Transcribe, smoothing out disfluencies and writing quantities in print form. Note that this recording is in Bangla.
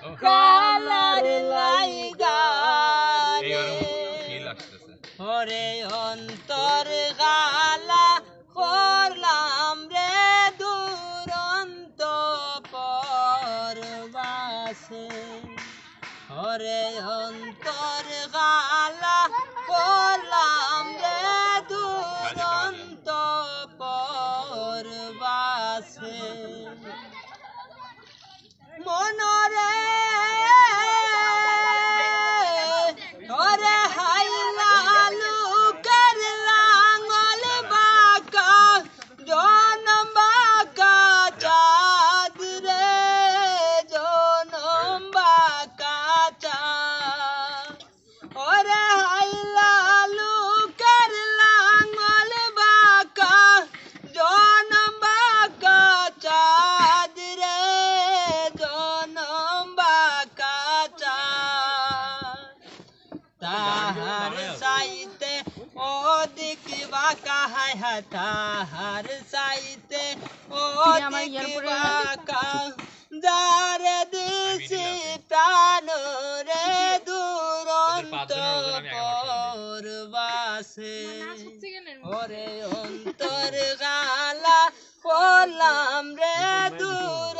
কালার লাইগানে ওরে অন্তর গালা করলাম রে দুরন্ত পরবাসে ওরে অন্তর গালা করলাম রে দুরন্ত পরবাসে মনরে ওরে হাইলা লুকের লাঙ্গল বাঁকা জনম বাঁকা চাঁদ রে জনম বাঁকা চাঁদ ওরে হাইলা লুকের লাঙ্গল বাঁকা জনম বাঁকা চাঁদ রে জনম বাঁকা চাঁদ তাহার সাইতে ওদিক বাঁকা হায় হায় তাহার সাইতে ওদিক বাঁকা যারে দিছি প্রাণ রে দুরন্ত পরবাসে ওরে অন্তর গালা করলাম রে দূর